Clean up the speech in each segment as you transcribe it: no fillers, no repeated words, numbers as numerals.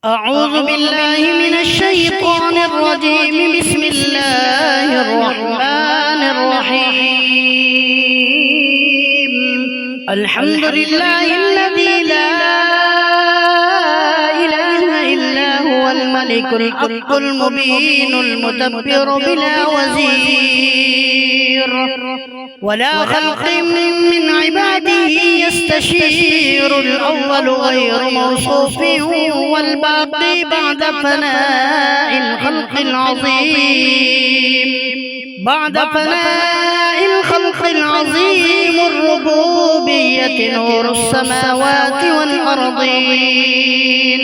أعوذ بالله من الشيطان الرجيم. بسم الله الرحمن الرحيم. الحمد لله الذي لا إله إلا هو الملك الحق المبين المدبر بلا وزير ولا خلق من عباده يستشير الأول غير موصوف والباقي بعد فناء الخلق العظيم الربوبية نور السماوات والأرضين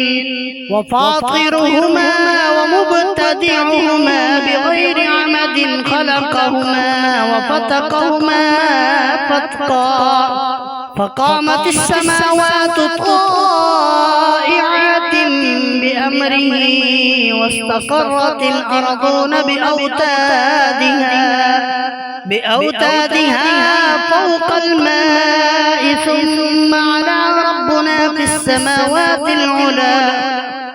وفاطرهما ومبتدعهما بغير عمد خلقهما وفتقهما فتقا فقامت السماوات طائعات بأمره واستقرت الأرضون بأوتادها فوق الماء ثم على ربنا في السماوات العلى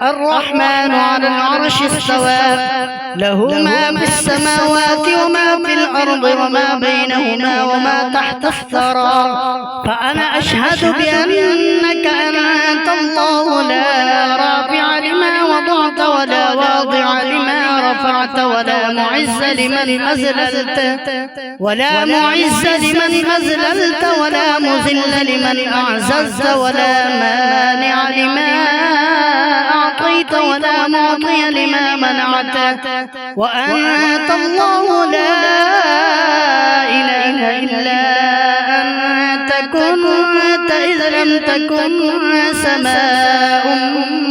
الرحمن على العرش استوى له ما في السماوات وما في الأرض وما بينهما وما تحت الثرى فأنا أشهد بأنك أنت الله لا رافع لما وضعت ولا واضع لما رفعت ولا معز لمن أذللت ولا مذل لمن أعززت ولا مانع لما أعطيت ولا معطي لما منعت وأنت الله لا إله إلا أنت كنت إذ لم تكن سماء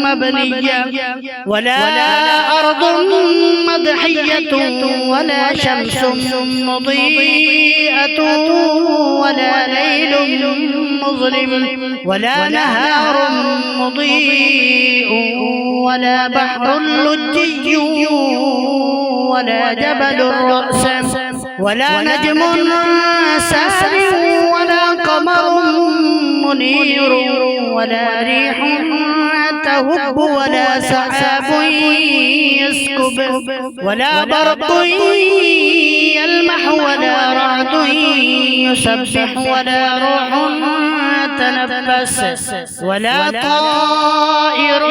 مبنية ولا أرض مضحية ولا شمس مضيئة ولا ليل مظلم ولا نهار مضيء ولا بحر لجي ولا جبل رأس ولا نجم سارع ولا قمر منير ولا ريح تهب ولا سحاب يسكب ولا برق يلمح ولا رعد يسبح ولا روح تنفس ولا طائر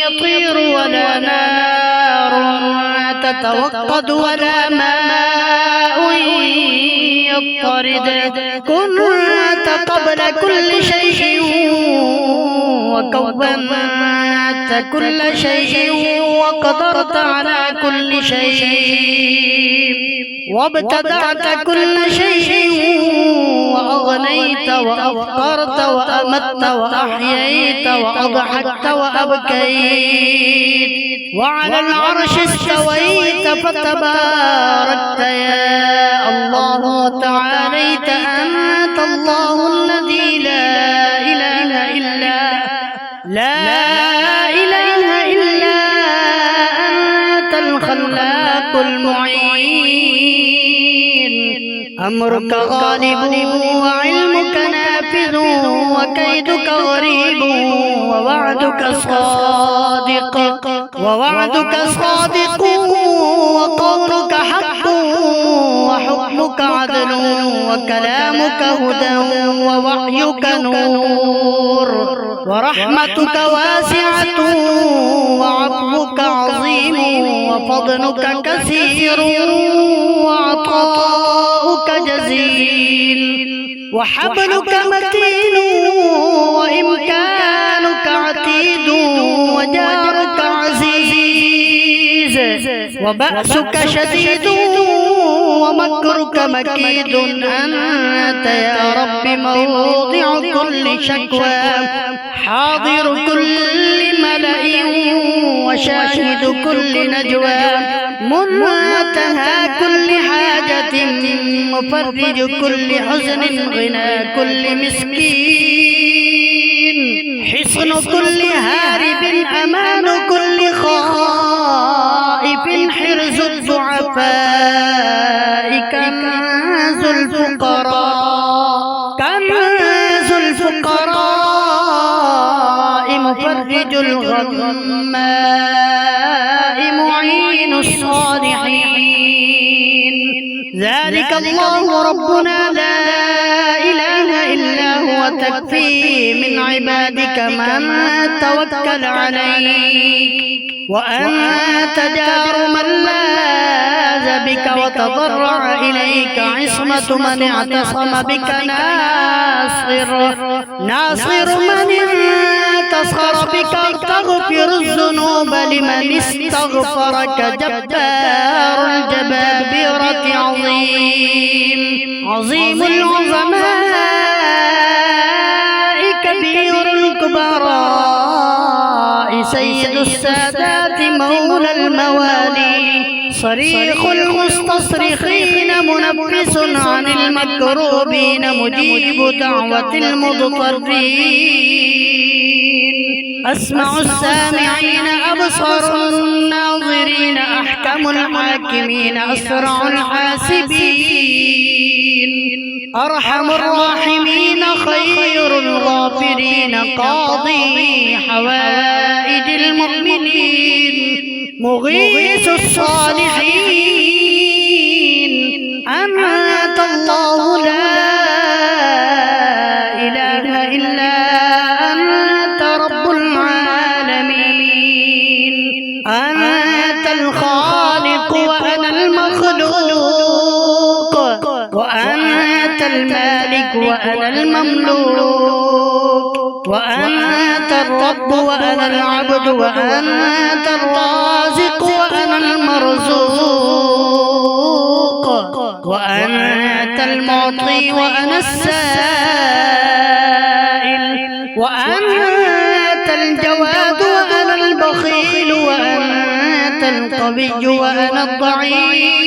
يطير ولا نار تتوقد ولا ماء يضطرد كنت قبل كل شيء وكونت كل شيء وقدرت على كل شيء وابتدعت كل شيء وأغنيت وأفطرت وأمت وأحييت وأضحكت وأبكيت وعلى العرش استويت فتباركت يا الله وتعاليت أنت الله الذي لا إله إلا أنت الخلاق المعين أمرك غالب وعلمك نافذ وكيدك غريب ووعدك صادق وقولك حق وحكمك عدل وكلامك هدى ووحيك نور ورحمتك واسعة وعفوك عظيم وفضلك كثير وعطاؤك جزيل وحبلك متين وإمكانك عتيد وجارك عزيز وبأسك شديد ومكرك مكيد أنت يا رب موضع كل شكوى حاضر كل ملأ وشاهد كل نجوى منتهى كل حاجة مفرج كل حزن غنى كل مسكين حصن كل هارب أمان كل خائف حرز الضعفاء كنز الفقراء مفرج مفرج الغماء معين الصالحين. ذلك الله ربنا لا إله إلا هو تكفي من عبادك من توكل عليك وأنت جار من لاذ بك وتضرع إليك عصمة من اعتصم بك ناصر من انتصر بك تغفر الذنوب لمن استغفرك جبار الجبابرة عظيم العظماء كبير الكبراء سيد السادات مولى الموالي صريخ المستصرخين منفس عن المكروبين مجيب دعوة المضطرين أسمع السامعين أبصر الناظرين أحكم الحاكمين أسرع الحاسبين أرحم الراحمين خير الغافرين قاضي حوائج المؤمنين مغيث الصالحين أنت الله لا إله إلا أنت رب العالمين. أنت الخالق وأنا المخلوق وأنت المالك وأنا المملوك وأنت الرب وأنا العبد وأنت الرازق وأنا المرزوق وأنت المعطي وأنا السائل وأنت الجواد وأنا البخيل وأنت القوي وأنا الضعيف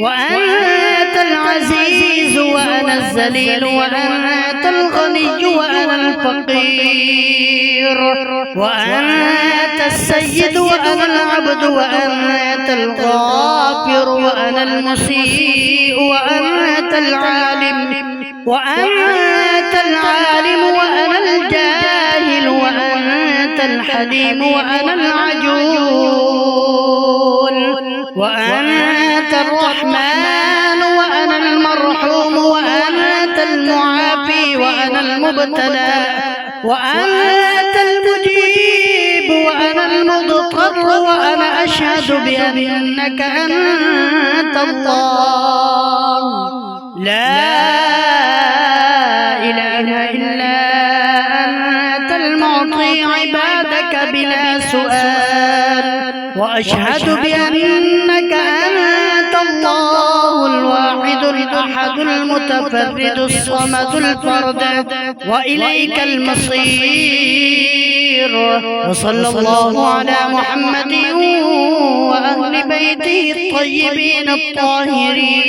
وأنت العزيز وأنا الذليل وأنت الغني وأنا الفقير وأنت السيد وأنا العبد وأنت الغافر وأنا المسيء وأنت العالم وأنا الجاهل وأنت الحليم وأنا العجول وأنت الرحمن وأنا المرحوم وأنت المعافي وأنا المبتلى وأنت المجيب وأنا المضطر وأنا أشهد بأنك أنت الله لا إله إلا أنت المعطي عبادك بلا سؤال وأشهد بأنك أنت الله الواحد الأحد المتفرد الصمد الفرد وإليك المصير. وصلى الله على محمد وأهل بيته الطيبين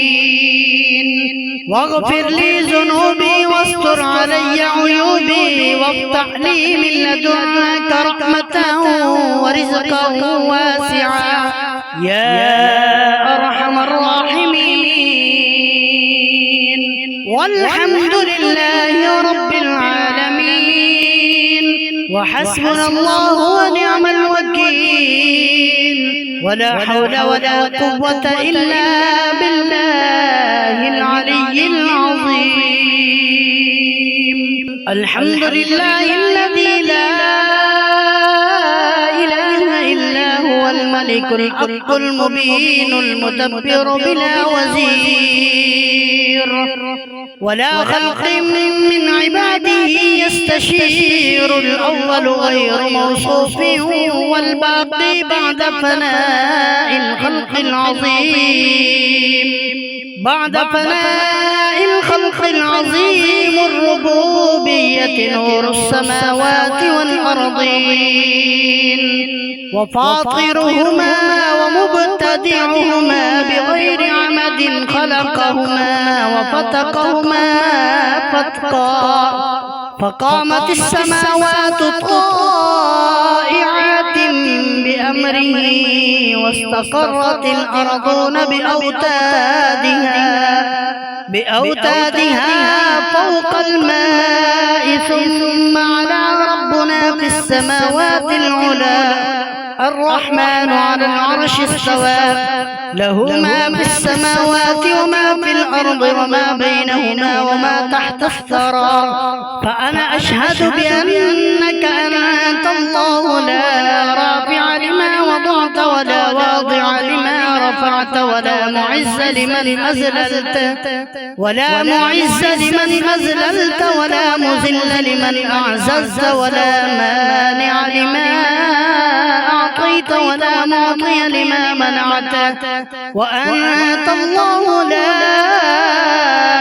الطاهرين واغفر لي ذنوبي واستر علي عيوبي وافتح لي من لدنك رحمة ورزقا واسعا يا أرحم الراحمين. والحمد لله رب العالمين وحسبنا الله ونعم الوكيل ولا حول ولا قوة إلا بالله العلي العظيم. الحمد لله الذي لا إله إلا هو الملك الحق المبين المدبر بلا وزير ولا خلق من عباده يستشير الأول غير موصوف والباقي بعد فناء الخلق العظيم الربوبية نور السماوات والأرضين وفاطرهما ومبتدعهما بغير عمد خلقهما وفتقهما فتقا فقامت السماوات طائعات بأمره واستقرت الأرضون بأوتادها فوق الماء ثم على رب في السماوات العلى الرحمن على العرش استوى له ما في السماوات وما في الأرض وما بينهما وما تحت الثرى فأنا أشهد بأنك أنت الله لا رافع لما وضعت ولا واضع لما رفعت ولا معز لمن أذللت ولا مذل لمن أعززت ولا مانع لما أعطيت ولا معطي لما منعت وأنت الله لا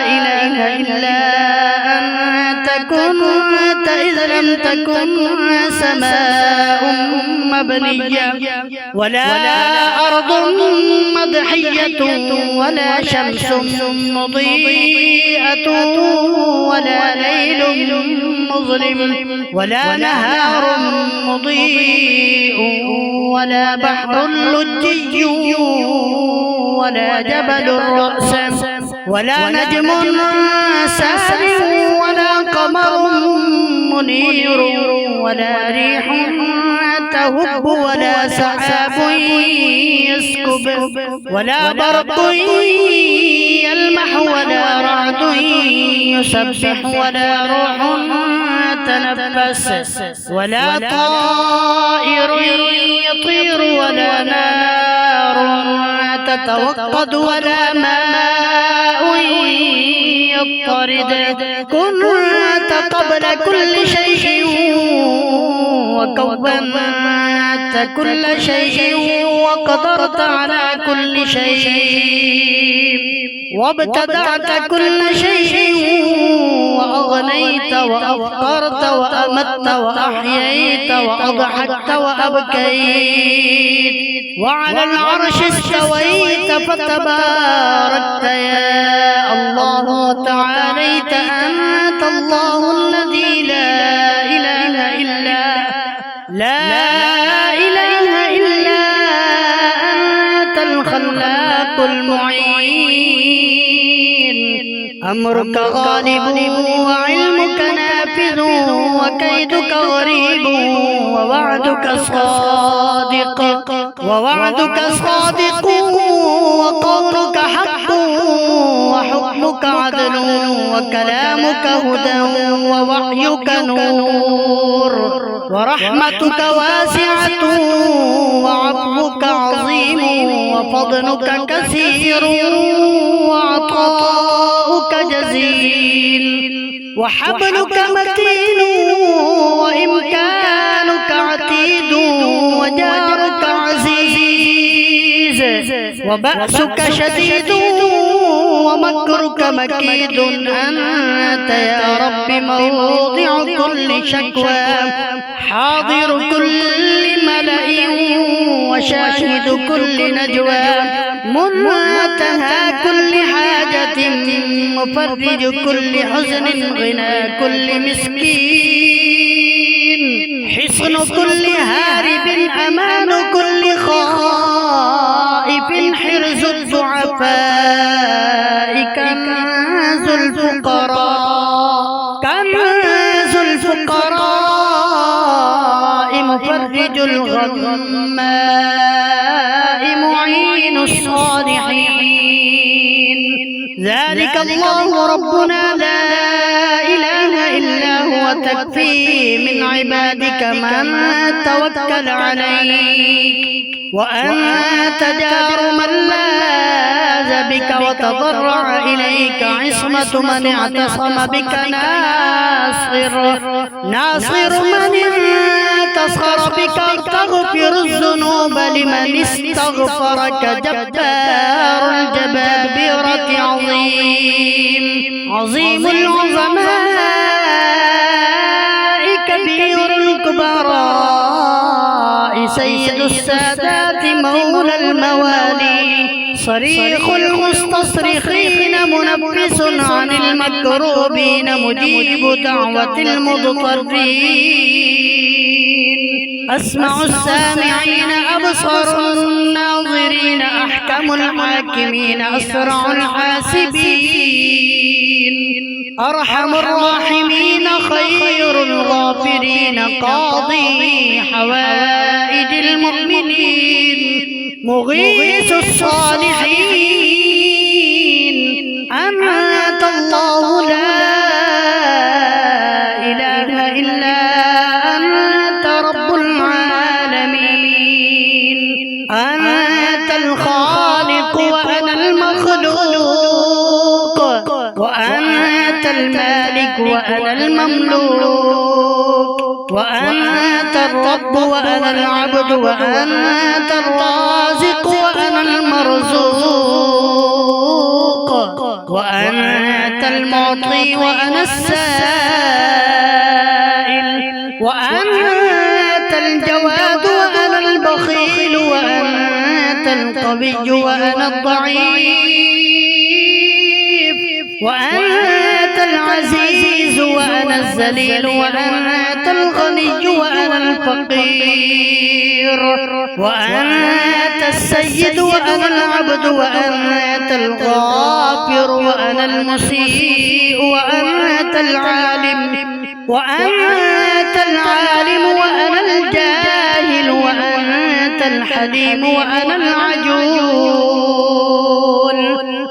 إله إلا أنت كنت إذ لم تكن سماء مبنية ولا أرض مضحية ولا شمس مضيئة ولا ليل مظلم ولا نهار مضيء ولا بحر لجي ولا جبل رأس ولا نجم سارع ولا قمر منير ولا ريح تهب ولا سحاب يسكب ولا برق يلمح ولا رعد يسبح ولا روح تنفس ولا طائر يطير ولا نار تتوقد ولا ماء يضطرد كنت قبل كل شيء وكونت كل شيء وقدرت على كل شيء وابتدعت كل شيء وأغنيت وأفقرت وأمت وأحييت وأضحكت وأبكيت وعلى العرش استويت فتباركت يا الله تعاليت أنت الله الذي لا إله إلا أنت الخلاق المعين أمرك غالب وعلمك نافذ وكيدك غريب ووعدك صادق وقولك حق وحكمك عدل وكلامك هدى ووحيك نور ورحمتك واسعة وعفوك عظيم وفضلك كثير وعطاؤك جزيل وحبلك متين وإمكانك عتيد وجارك عزيز وبأسك شديد ومكرك مكيد أنت يا رب موضع كل شكوى حاضر كل ملأ وشاهد كل نجوى منتهى كل حاجة مفرج كل حزن غنى كل مسكين حصن كل هارب أمان كل خائف حرز الضعفاء كنز الفقراء مفرج الغماء معين الصالحين ذلك الله ربنا لا إله إلا هو تكفي من عبادك من توكل عليك وأنت جار من لاذ بك وتضرع إليك عصمة من اعتصم بك ناصر من انتصر بك تغفر الذنوب لمن استغفرك جبار الجبابرة عظيم العظماء كبير الكبراء سيد السادات مولى الموالي صريخ المستصرخين منفس عن المكروبين مجيب دعوة المضطرين أسمع السامعين أبصر الناظرين أحكم الحاكمين أسرع الحاسبين أرحم الراحمين خير الغافرين قاضي حوائج المؤمنين مغيث الصالحين. أنت الله لا إله إلا أنت رب العالمين. أنت الخالق وأنا المخلوق، وأنت المالك وأنا المملوك، وأنت الرب وأنا العبد، وأنت الرازق وأنا المرزوق، وأنت المعطي وأنا السائل، وأنت الجواد وأنا البخيل، وأنت القوي وأنا الضعيف، وأنت العزيز وأنا الذليل، وأنت الغني وأنا الفقير، وأنت السيد وأنا العبد، وأنت الغافر وأنا المسيء، وأنت العالم وأنا الجاهل، وأنت الحليم وأنا العجول،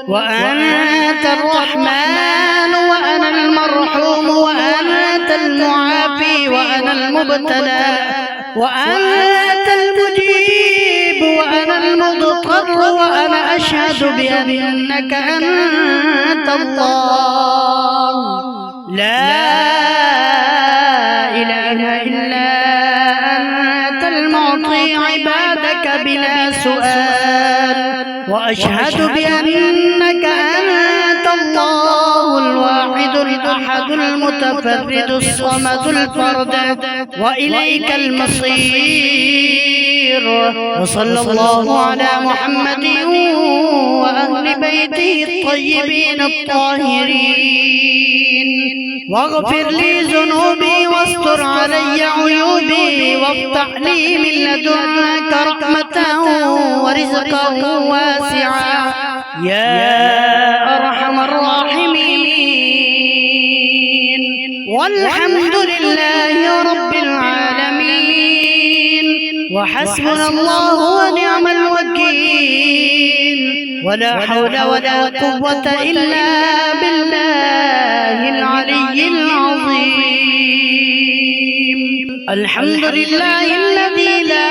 وأنت الرحمن وأنا المرحوم، وأنت المعافي وأنا المبتلى، وأنت المجيب وأنا المضطر، وأنا أشهد بأنك أنت الله لا إله إلا أنت المعطي عبادك بلا سؤال، وأشهد بأنك أنت الله الواحد الأحد المتفرد الصمد الفرد، وإليك المصير. وصلى الله على محمد وأهل بيته الطيبين الطاهرين. واغفر لي ذنوبي واستر علي عيوبي، وافتح لي من لدنك رحمة ورزقا واسعا يا أرحم الراحمين. والحمد لله رب العالمين، وحسبنا الله ونعم الوكيل، ولا حول ولا قوة إلا بالله العلي العظيم. الحمد لله الذي لا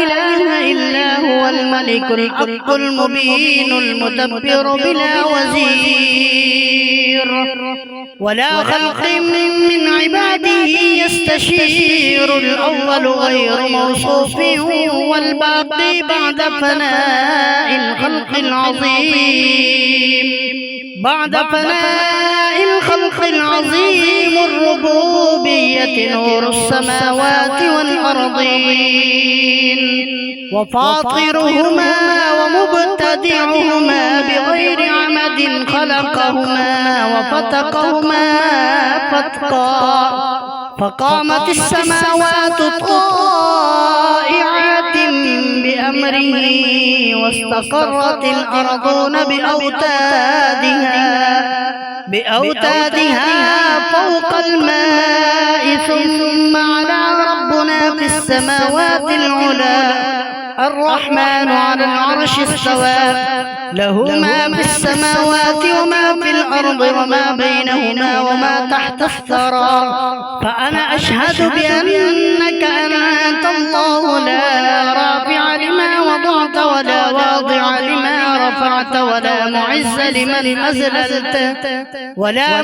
إله إلا هو الملك الحق المبين المدبر بلا وزير، ولا خلق من عباده يستشير الأول غير موصوف، والباقي بعد فناء الخلق العظيم، بعد فناء الخلق العظيم الربوبية نور السماوات والأرضين، وفاطرهما ومبتدعهما بغير عمد خلقهما وفتقهما فتقا، فقامت السماوات طائعات بأمره، واستقرت الأرضون بأوتادها فوق الماء، ثم على ربنا في السماوات العلى الرحمن على العرش استوى، له ما في السماوات وما في الأرض وما بينهما وما تحت الثرى. فأنا أشهد بأنك أنت الله لا رافع لما وضعت ولا واضع لما رفعت، ولا معز لمن أذللت ولا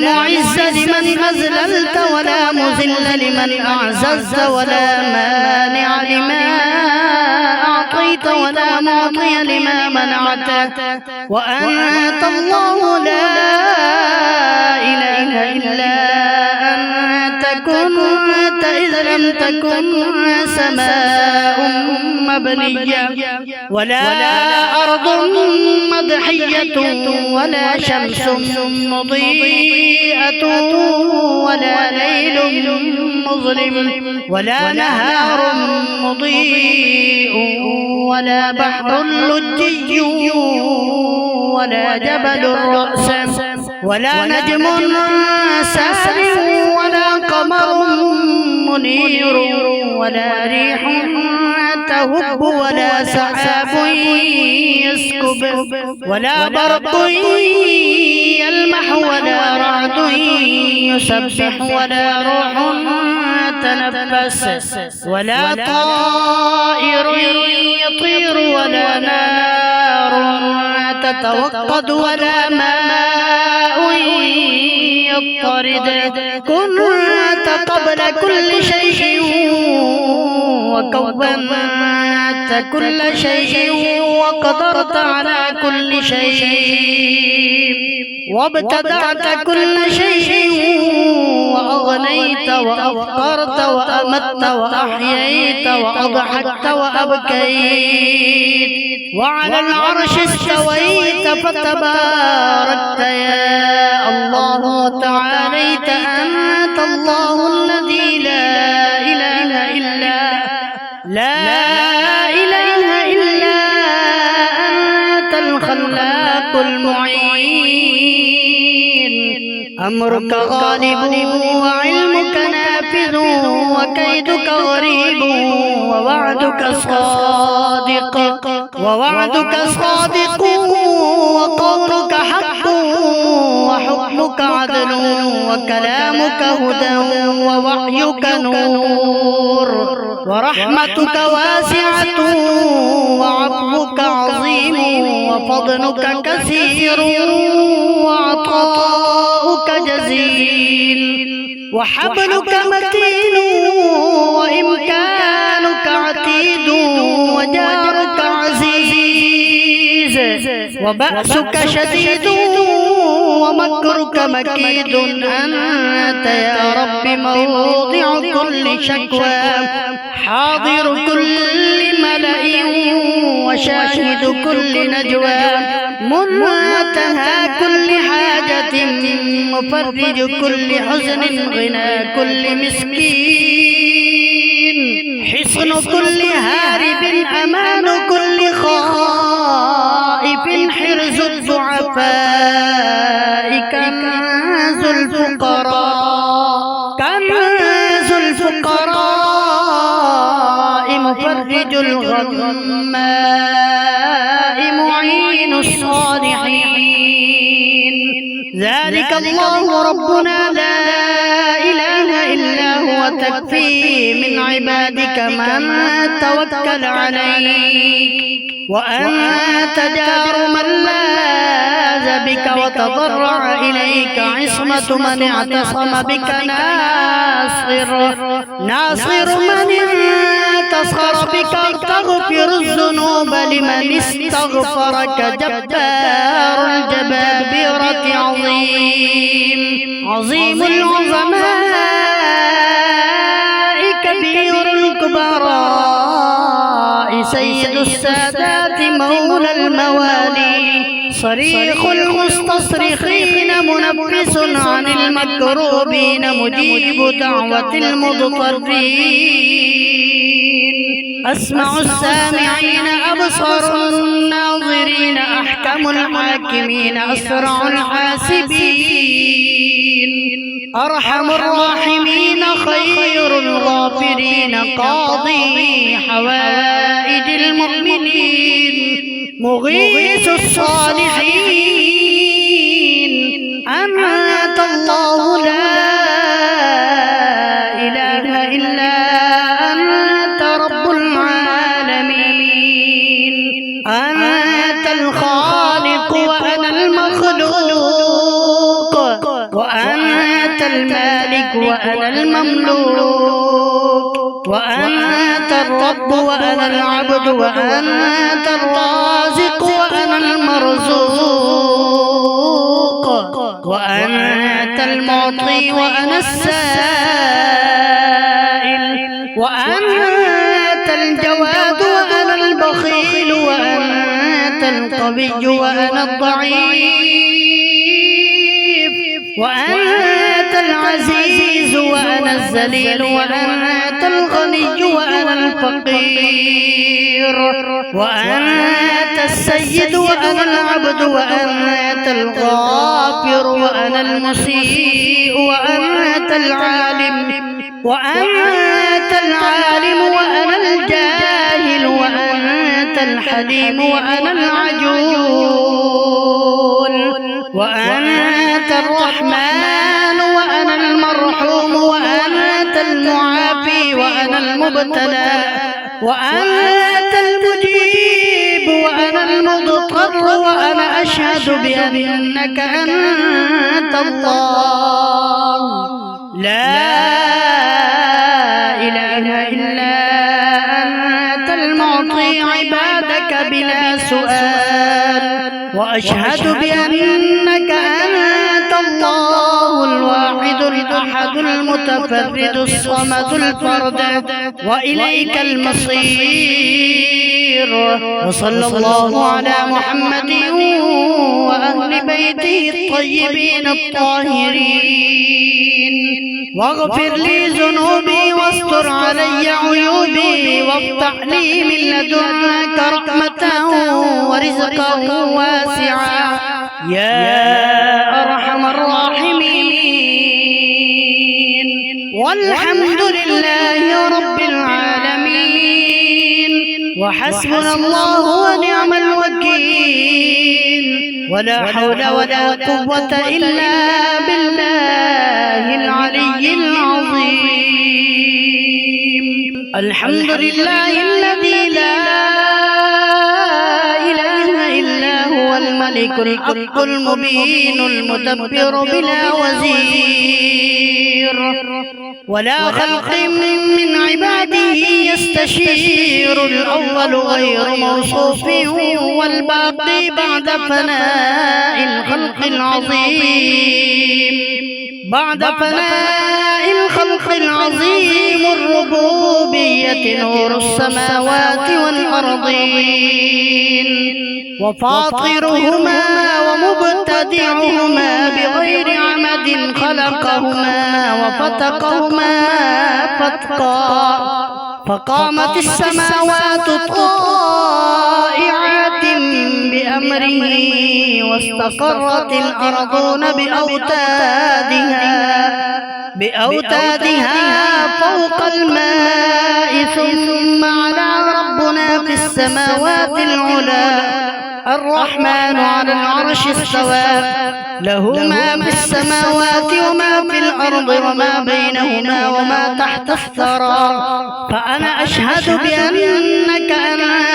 مذل لمن أعززت، ولا مانع لما أعطيت ولا معطي لما منعت. وأنت الله لا إله إلا أنت، كنت إذ لم تكن سماء مبنية ولا أرض مضحية ولا شمس مضيئة ولا ليل مظلم ولا نهار مضيء ولا بحر لجي ولا جبل رأس ولا نجم سابع ولا قمر منير ولا ريح تهب ولا سحاب يسكب ولا برق يلمح ولا رعد يسبح ولا روح تنفس ولا طائر يطير ولا نار تتوقد ولا ماء يضطرد كنت قبل كل شيء وكونت كل شيء وقدرت على كل شيء وابتدعت كل شيء وأغنيت وأفقرت وأمت وأحييت وأضحكت وأبكيت وعلى العرش استويت فتباركت يا الله تعاليت أنت الله الذي لا إله إلا أنت الخلاق المعين أمرك غالب وعلمك نافذ وكيدك غريب ووعدك صادق وقولك حق وحكمك عدل وكلامك هدى ووحيك نور ورحمتك واسعة وعفوك عظيم وفضلك كثير وعطاؤك جزيل وحبلك متين وإمكانك عتيد وجارك عزيز وبأسك شديد ومكرك مكيد أنت يا رب موضع كل شكوى حاضر كل ملأ وشاهد كل نجوى منتهى كل حاجة مفرج كل حزن غنى كل مسكين حصن كل هارب أمان كل خائف حرز الضعفاء كنز الفقراء مفرج الغماء معين الصالحين ذلك الله ربنا لا إله إلا هو تكفي من عبادك من توكل عليك وأنت جار من لاذ بك وتضرع إليك عصمة من اعتصم بك ناصر من انتصر بك تغفر الذنوب لمن استغفرك جبار الجبابرة عظيم العظماء كبير الكبراء سيد السادات مولى الموالي صريخ المستصرخين منفس عن المكروبين مجيب دعوة المضطرين أسمع السامعين أبصر الناظرين أحكم الحاكمين أسرع الحاسبين أرحم الراحمين خير الغافرين قاضي حوائج المؤمنين مغيث الصالحين أنت الله لا إله إلا أنت رب العالمين أنت الخالق وأنا المخلوق وأنت المالك وأنا المملوك وأنت الرب وأنا العبد وأنت الرازق وأنا المرزوق وأنت المعطي وأنا السائل وأنت الجواد وأنا البخيل وأنت القوي وأنا الضعيف وأنت العزيز وأنا الذليل وأنت الغني وأنا الفقير، وأنت السيد وأنا العبد، وأنت الغافر وأنا المسيء، وأنت العالم وأنا الجاهل، وأنت الحليم وأنا العجول، وأنت الرحمن وأنا المرحوم، وأنت المعافي وأنا المبتلى، وأنت المجيب وأنا المضطر، وأنا أشهد بأنك أنت الله لا إله إلا أنت المعطي عبادك بلا سؤال، وأشهد بأنك أنت الله الواحد الأحد المتفرد الصمد الفرد، وإليك المصير. وصلى الله على محمد وأهل بيته الطيبين الطاهرين، واغفر لي ذنوبي واستر علي عيوبي، وافتح لي من لدنك رحمة ورزقا واسعا يا أرحم الراحمين. والحمد لله رب العالمين، وحسبنا الله ونعم الوكيل، ولا حول ولا قوة إلا بالله العلي العظيم. الحمد لله الذي لا إله إلا هو الملك الحق المبين المدبر بلا وزير، ولا خلق من عباده يستشير، الأول غير موصوف والباقي بعد فناء الخلق العظيم، بعد فناء الخلق العظيم الربوبية نور السماوات والأرضين، وفاطرهما ومبتدعهما بغير عمد خلقهما وفتقهما فتقا، فقامت السماوات طائعات بأمره، واستقرت الأرضون بأوتادها فوق الماء، ثم على ربنا في السماوات العلى، الرحمن على العرش استوى، له ما في السماوات وما في الأرض وما بينهما وما تحت الثرى. فأنا أشهد بأنك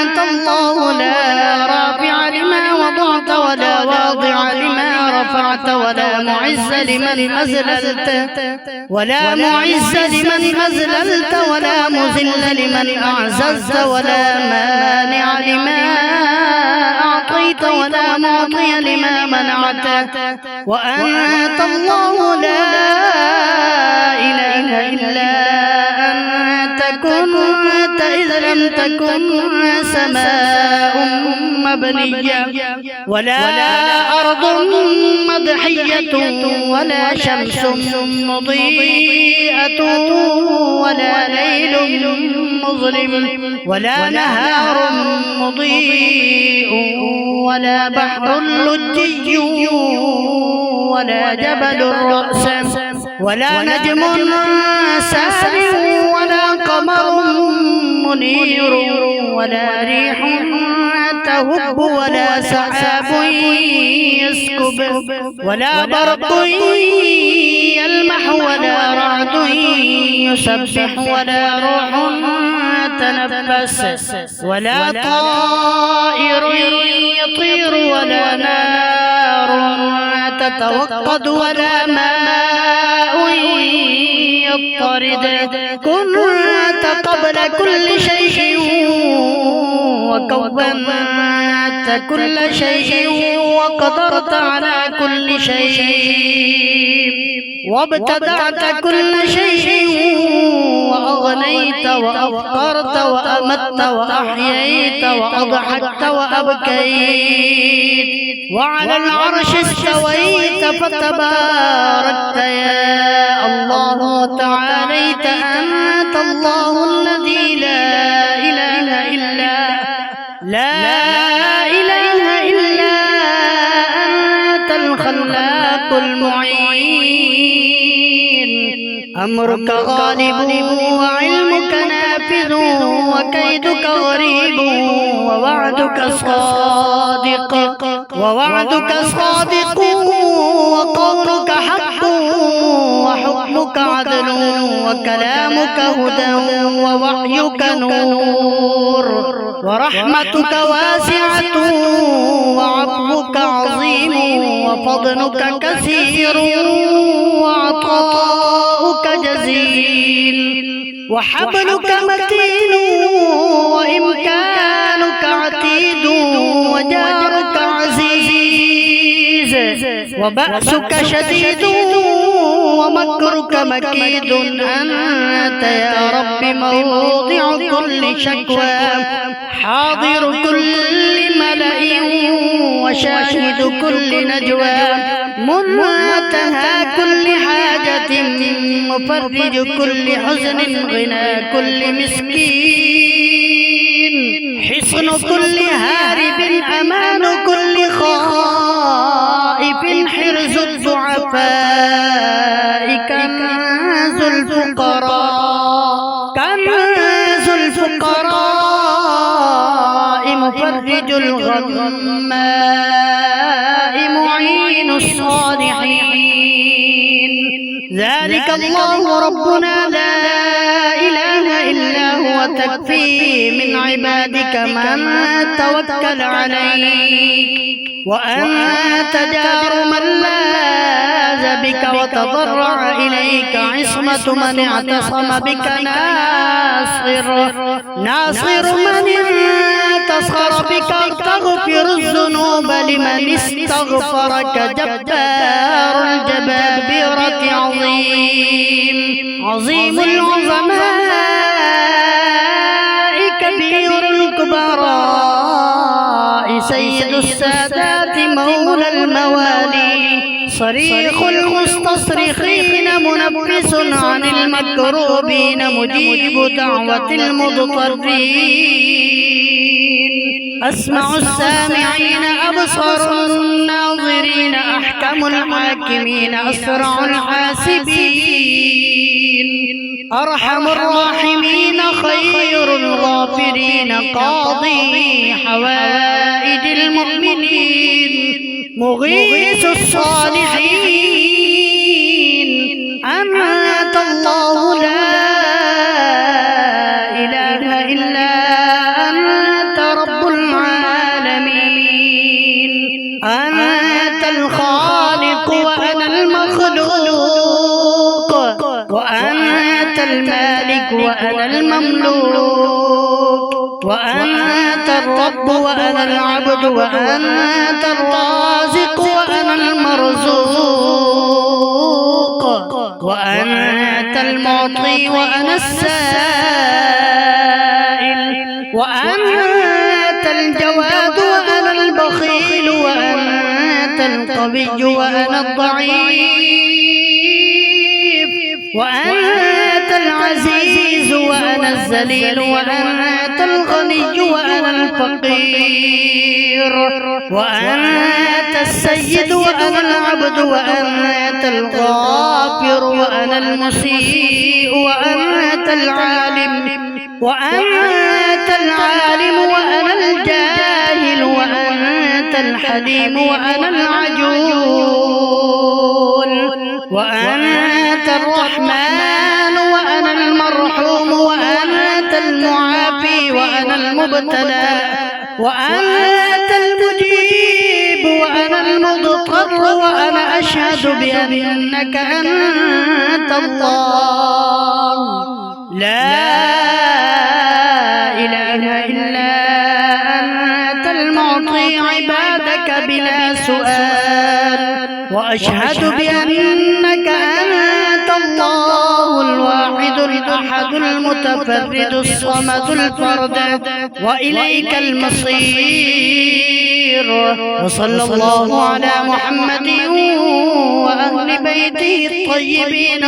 أنت الله لا رافع لما وضعت ولا واضع لما رفعت، ولا معز لمن أذللت ولا مذل لمن أعززت، ولا مانع لما أعطيت ولا معطي لما منعت، وأنت الله لا إله إلا أنت، كنت إذ لم تكن سماء مبنية ولا أرض مضحية ولا شمس مضيئة ولا ليل مظلم ولا نهار مضيء ولا بحر لجي ولا جبل رأس ولا نجم سارع ولا قمر منير ولا ريح تهب ولا سحاب يسكب ولا برق يلمح ولا رعد يسبح ولا روح تنفس ولا طائر يطير ولا نار تتوقد ولا ماء يضطرد. كنت قبل كل شيء وكونت كل شيء وقدرت على كل شيء وابتدعت كل شيء وأغنيت وأفقرت وأمت وأحييت وأضحكت وأبكيت وعلى العرش استويت فتباركت يا الله وتعاليت. أنت الله الذي لا أمرك غالب وعلمك نافذ وكيدك غريب ووعدك صادق وقولك حق وحكمك عدل وكلامك هدى ووحيك نور ورحمتك واسعة وعفوك عظيم وفضلك كثير وعطاؤك جزيل وحبلك متين وإمكانك عتيد وجارك عزيز وبأسك شديد ومكرك مكيد أنت يا رب موضع كل شكوى حاضر كل ملأ وشاهد كل نجوى منتهى كل حاجة مفرج كل حزن غنى كل مسكين حصن كل هارب أمان كل خائف حرز الضعفاء كنز الفقراء مفرج الغماء معين الصالحين ذلك الله ربنا لا إله إلا هو تكفي من عبادك من توكل عليك وأنت جار من لاذ بك وتضرع إليك عصمة من اعتصم بك ناصر من انتصر بك تغفر الذنوب لمن استغفرك جبار الجبابرة عظيم العظماء كبير الكبراء سيد السادات مولى الموالي صريخ المستصرخين منفس عن المكروبين مجيب دعوة المضطرين أسمع السامعين أبصر الناظرين أحكم الحاكمين أسرع الحاسبين أرحم الراحمين خير الغافرين قاضي حوائج المؤمنين مغيث الصالحين أنت الله لا إله إلا أنت رب العالمين أنت الخالق وأنا المخلوق وأنت المالك وأنا المملوك وأنت الرب وأنا العبد وأنت الرازق وأنا المرزوق وأنت المعطي وأنا السائل وأنت الجواد وأنا البخيل وأنت القوي وأنا الضعيف وأنت العزيز وأنا الذليل وأنت الغني وأنا الفقير وأنت السيد وأنا العبد وأنت الغافر وأنا المسيء وأنت العالم وأنا الجاهل وأنت الحليم وأنا العجول وأنت الرحمن وأنا المرحوم وأنت المعافي وأنا المبتلى وأنت المجيب وأنا المضطر وأنا أشهد بأنك أنت الله لا إله إلا أنت المعطي عبادك بلا سؤال وأشهد بأنك أنت الله الواحد الأحد المتفرد الصمد الفرد وإليك المصير وصلى الله على محمد وأهل بيته الطيبين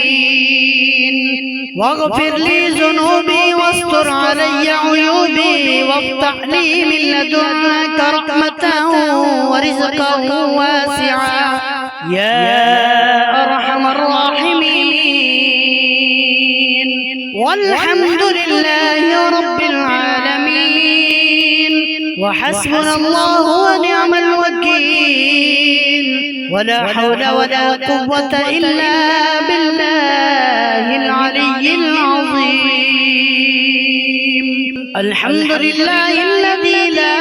الطاهرين واغفر لي ذنوبي واستر علي عيوبي وافتح لي من لدنك رحمة ورزقا واسعا يا أرحم الراحمين. والحمد لله رب العالمين. وحسبنا الله ونعم الوكيل. ولا حول ولا قوة إلا بالله العلي العظيم. الحمد لله الذي لا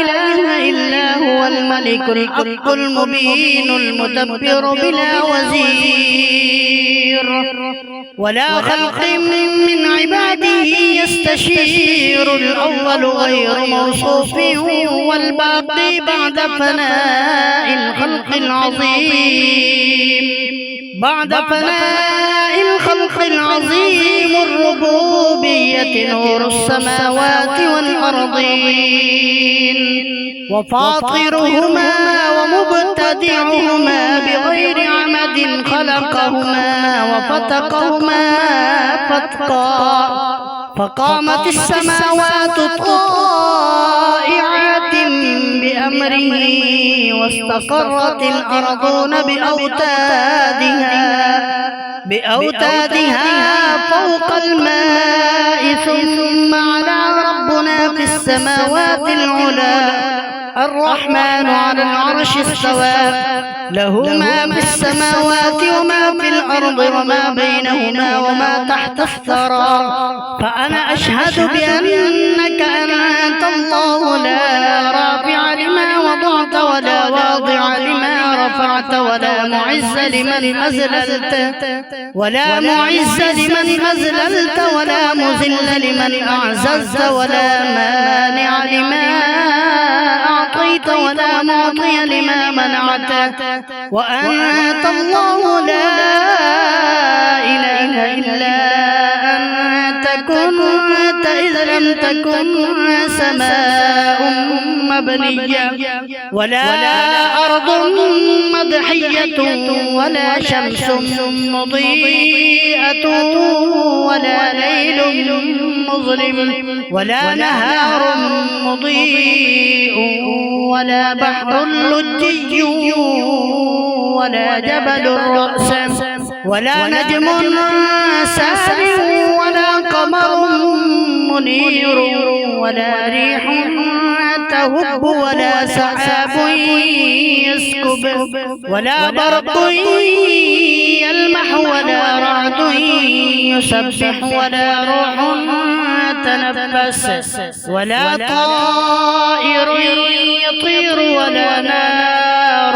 إله إلا هو الملك الحق المبين المدبر بلا وزير ولا خلق من عباده يستشير. الأول غير موصوف والباقي بعد فناء الخلق العظيم. بعد فناء الخلق العظيم الربوبية نور السماوات والأرضين وفاطرهما ومبتدعهما بغير عمد خلقهما وفتقهما فتقا. فقامت السماوات طائعات بأمره واستقرت الأرضون بأوتادها فوق الماء. ثم على ربنا في السماوات العلى الرحمن على العرش استوى. له ما في السماوات وما في الأرض وما بينهما وما تحت الثرى. فأنا أشهد بأنك أنت الله لا رافع لما وضعت ولا واضع لما رفعت ولا معز لمن أذللت ولا مذل لمن أعززت ولا مانع لما أعطيت ولا معطي لما منعت. وأنت الله لا إله إلا أنت كنت إذ لم تكن سماء مبنية ولا أرض مضحية ولا شمس مضيئة ولا ليل مظلم ولا نهار مضيء ولا بحر لجي ولا جبل رأس ولا نجم سارع ولا قمر منير ولا ريح تهب ولا سحاب يسكب ولا برق يلمح ولا رعد يسبح ولا روح تنفس ولا طائر يطير ولا نار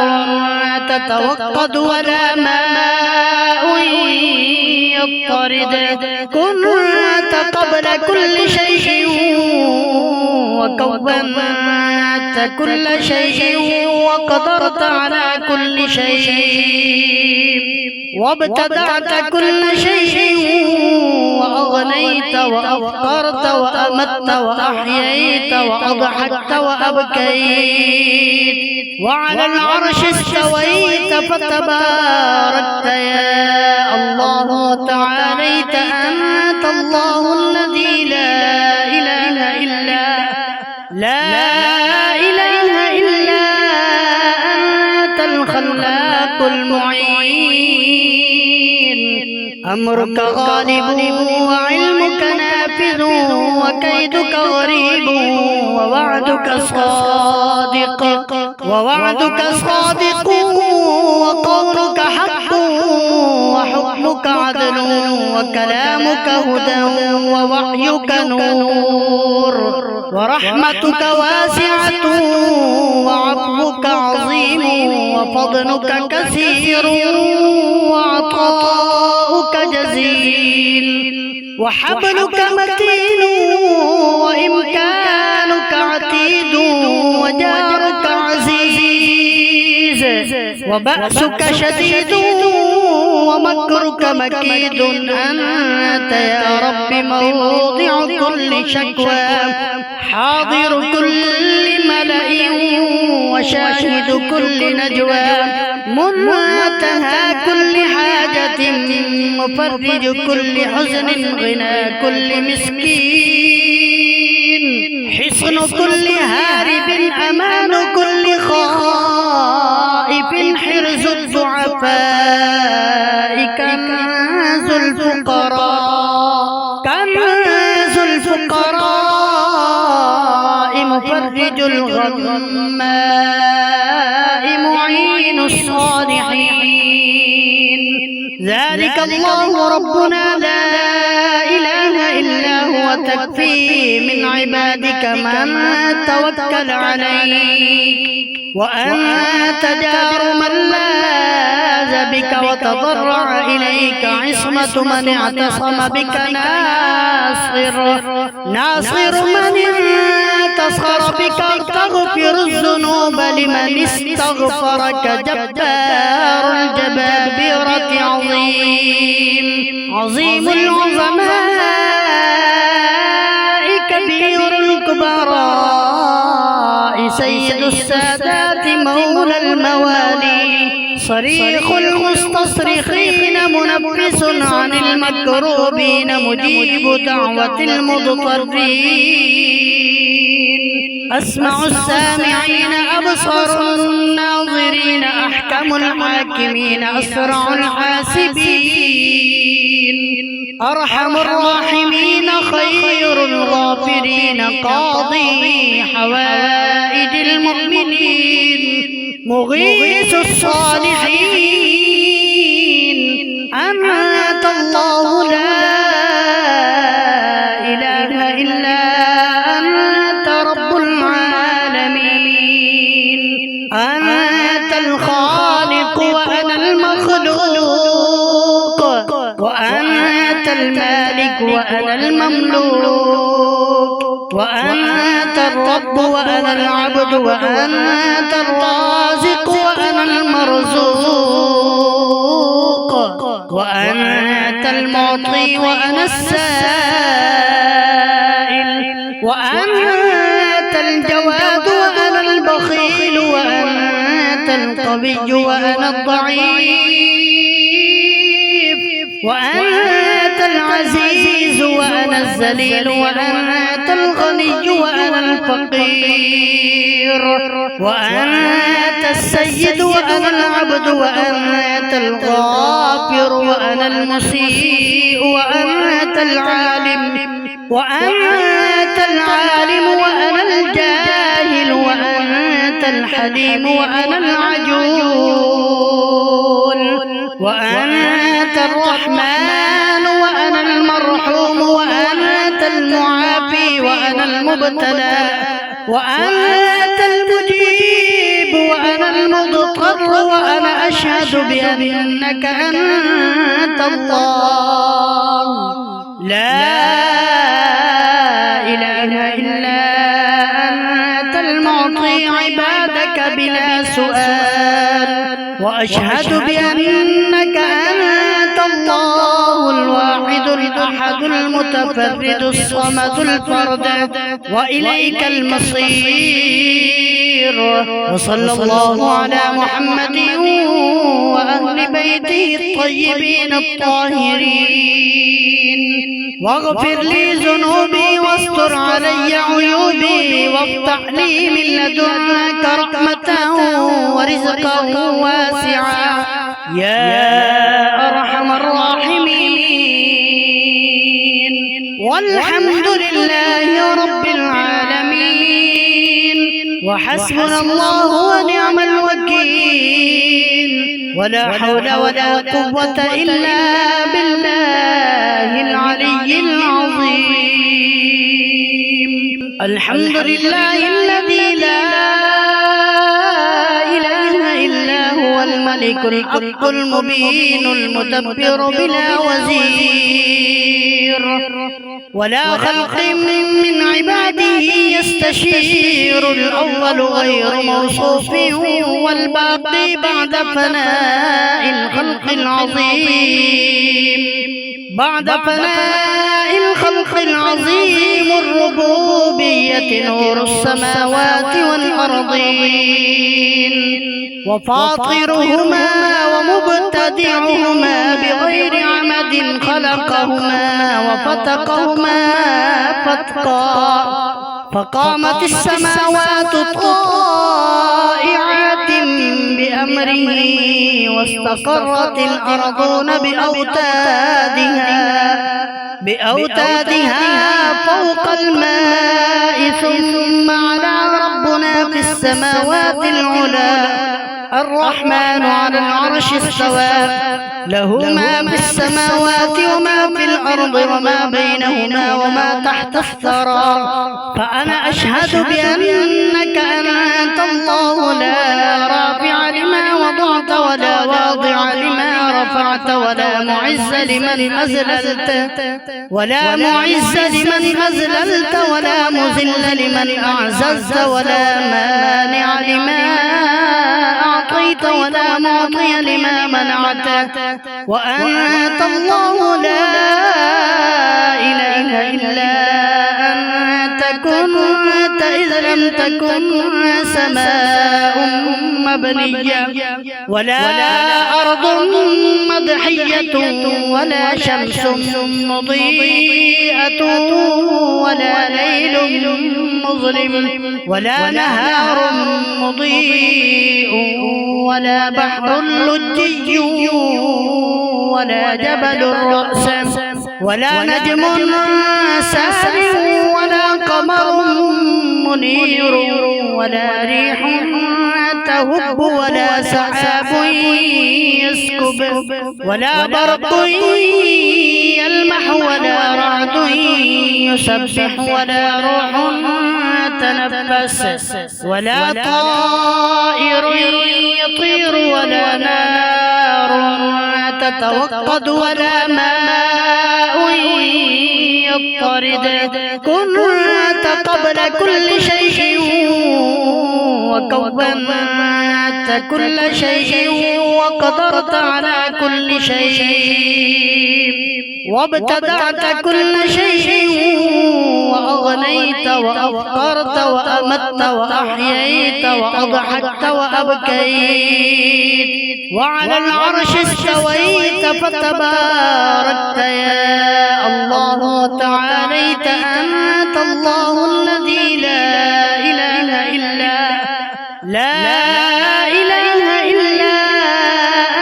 تتوقد ولا ماء يضطرد. كنت قبل كل شيء وكونت كل شيء وقدرت على كل شيء وابتدعت كل شيء وأغنيت وأفقرت وأمت وأحييت وأضحكت وأبكيت. وعلى العرش استويت فتباركت يا الله وتعاليت. أنت الله الذي لا إله إلا أنت الخلاق المعين. أمرك غالب وعلمك نافذ وكيدك غريب ووعدك صادق وقولك حق وحكمك عدل وكلامك هدى ووحيك نور ورحمتك واسعة وعفوك عظيم وفضلك كثير وعطاؤك جزيل وحبلك متين وإمكانك عتيد وجارك عزيز وبأسك شديد ومكرك مكيد. أنت يا رب موضع كل شكوى حاضر كل ملأ وشاهد كل نجوى منتهى كل حاجة مفرج كل حزن غنى كل مسكين حصن كل هارب أمان كل خائف كنز الفقراء مفرج الغماء معين الصالحين. ذلك الله ربنا لا إله إلا هو تكفي من عبادك من توكل عليك وأنت جار من لاذ بك وتضرع إليك عصمة من اعتصم بك ناصر من انتصر بك تغفر الذنوب لمن استغفرك جبار الجبابرة عظيم العظماء كبير الكبراء سيد السادات مولى الموالي صريخ المستصرخين منفس عن المكروبين مجيب دعوة المضطرين أسمع السامعين أبصر الناظرين أحكم الحاكمين أسرع الحاسبين أرحم الراحمين خير الغافرين قاضي حوائج المؤمنين مغيث الصالحين أنت الله لا إله إلا أنت رب العالمين. أنت الخالق وأنا المخلوق وأنت المالك وأنا المملوك وأنت الرب وأنا العبد وأنت الرازق وأنا المرزوق وأنت المعطي وأنا السائل وأنت الجواد وأنا البخيل وأنت القوي وأنا الضعيف وأنت العزيز وأنا الذليل وأنت الغني وأنا الفقير وأنت السيد وأنا العبد وأنت الغافر وأنا المسيء وأنت العالم وأنا الجاهل وأنت الحليم وأنا العجول وأنت الرحمن وأنا المرحوم وأنت المعافي وأنا المبتلى وأنت المجيب وأنا المضطر وأنا أشهد بأنك أنت الله لا إله إلا أنت المعطي عبادك بلا سؤال وأشهد بأنك أنت الله الواحد الأحد المتفرد الصمد الفرد وإليك المصير. وصلى الله على محمد وأهل بيته الطيبين الطاهرين واغفر لي ذنوبي واستر علي عيوبي وافتح لي من لدنك رحمة ورزقا واسعا يا أرحم الراحمين. والحمد لله رب العالمين وحسبنا الله ونعم الوكيل ولا حول ولا قوة إلا بالله العلي العظيم. الحمد لله الذي لا إله إلا هو الملك الحق المبين المدبر بلا وزير ولا خلق من عباده يستشير الأول غير موصوف والباقي بعد فناء الخلق العظيم الربوبية نور السماوات والأرضين وفاطرهما ومبتدعهما بغير عمد خلقهما وفتقهما فتقا فقامت السماوات طائعات بأمره واستقرت الأرضون بأوتادها فوق الماء ثم على ربنا في السماوات العلى الرحمن على العرش استوى له ما في السماوات وما في الأرض وما بينهما وما تحت الثرى فأنا أشهد بأنك أنت الله لا رافع لما وضعت ولا واضع لما رفعت ولا معز لمن أذللت ولا مذل لمن أعززت ولا مانع لما أعطيت ولا معطي لما منعت وأنت الله لا إله إلا أنت كنت إذ لم تكن سماء مبنية ولا أرض مضحية ولا شمس مضيئة ولا ليل مظلم ولا نهار مضيء ولا بحر لجي ولا جبل رأس ولا نجم سارع ولا قمر منير ولا ريح تهب ولا سحاب يسكب ولا برق يلمح ولا رعد يسبح ولا روح تنفس ولا طائر يطير ولا نار تتوقد ولا ماء يضطرد كنت قبل كل شيء وكونت كل شيء وقدرت على كل شيء وابتدعت كل شيء وأغنيت وأفطرت وأمت وأحييت وأضحكت وأبكيت وعلى العرش استويت فتباركت يا الله وتعاليت أنت الله الذي لا إله إلا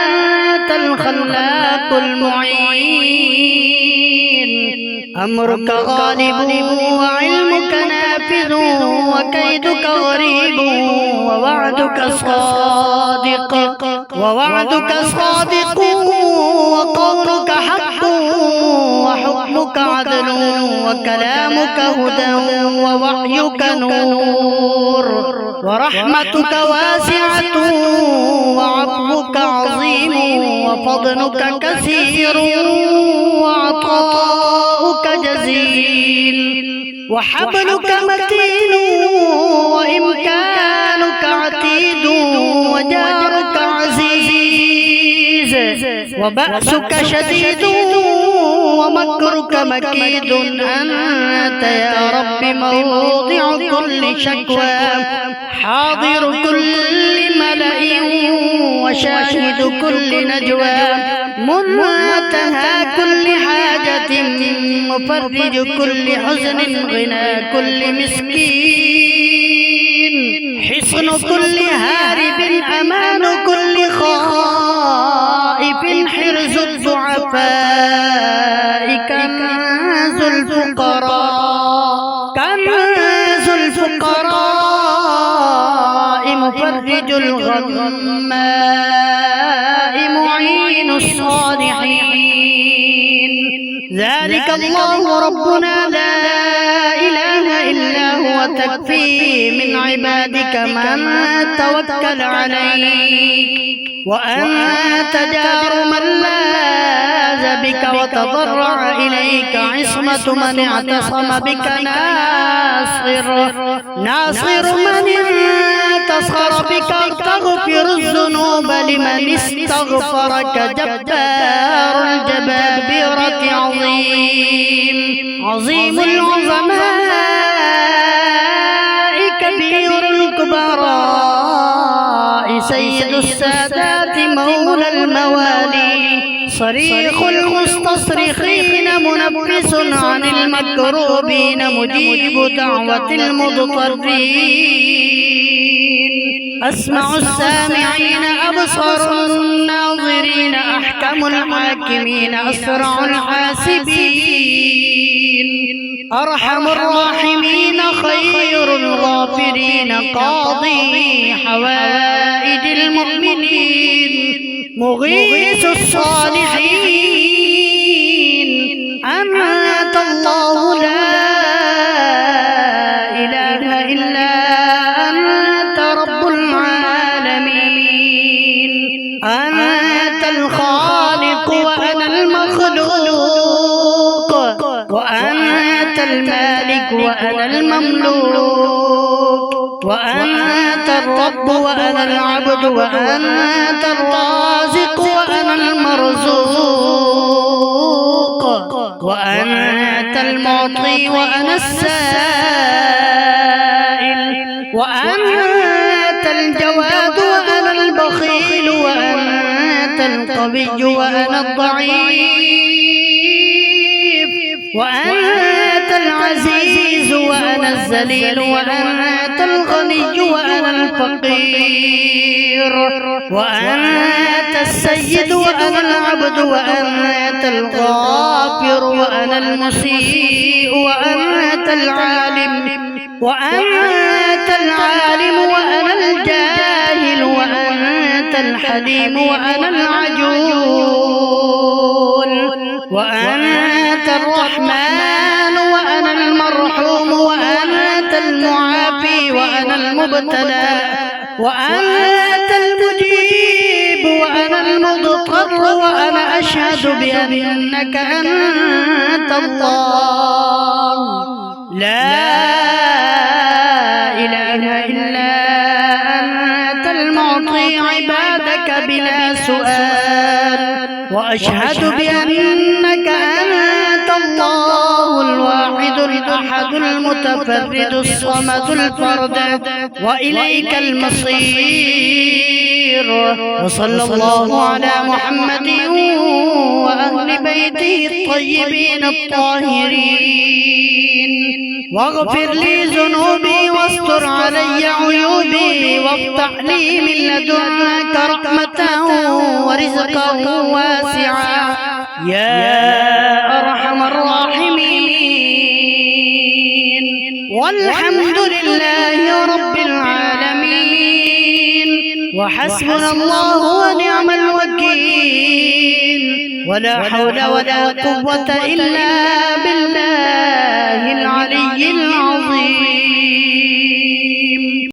أنت الخلاق المعين أمرك غالب وعلمك نافذ وكيدك غريب ووعدك صادق وقولك حق وحكمك عدل وكلامك هدى ووحيك نور ورحمتك واسعة وعفوك عظيم وفضلك كثير وعطاؤك جزيل وحبلك متين وإمكانك عتيد وجارك عزيز وبأسك شديد ومكرك مكيد أنت يا رب موضع كل شكوى حاضر كل ملأ وشاهد كل نجوى منتهى كل حاجة مفرج كل حزن غنى كل مسكين حصن كل هارب أمان كل خائف حرز الضعفاء كنز الفقراء مفرج الغماء معين الصالحين ذلك الله ربنا لا إله إلا هو تكفي من عبادك من توكل عليك وأنت جار من لاذ بك وتضرع إليك عصمة من اعتصم بك ناصر من انتصر بك تغفر الذنوب لمن استغفرك جبار الجبابرة عظيم العظماء كبير الكبراء سيد السادات مولى الموالي صريخ المستصرخين منفس عن المكروبين مجيب دعوة المضطرين أسمع السامعين أبصر الناظرين أحكم الحاكمين أسرع الحاسبين أرحم الراحمين خير الغافرين قاضي حوائج المؤمنين مغيث الصالحين أنت الله لا إله إلا أنت رب العالمين أنت الخالق وأنا المخلوق وأنت المالك وأنا المملوك وأنت الرب وأنا العبد وأنت الرازق وأنا المرزوق وأنت المعطي وأنا السائل وأنت الجواد وأنا البخيل وأنت القوي وأنا الضعيف وأنت العزيز وأنا الذليل وأنت الغني وأنا الفقير وأنت السيد وأنا العبد وأنت الغافر وأنا المسيء وأنت العالم وأنا الجاهل وأنت الحليم وأنا العجول وأنت الرحمن وأنا المرحوم وأنت المعافي وأنا المبتلى وأنت المجيب وأنا المضطر وأنا أشهد بأنك أنت الله لا إله إلا أنت المعطي عبادك بلا سؤال وأشهد بأنك أنت الله الواحد الأحد المتفرد الصمد الفرد وإليك المصير وصلى الله على محمد وأهل بيته الطيبين الطاهرين واغفر لي ذنوبي واستر علي عيوبي وافتح لي من لدنك رحمة ورزقا واسعا يا أرحم الراحمين والحمد لله رب العالمين وحسبنا الله ونعم الوكيل ولا حول ولا قوة إلا بالله العلي العظيم.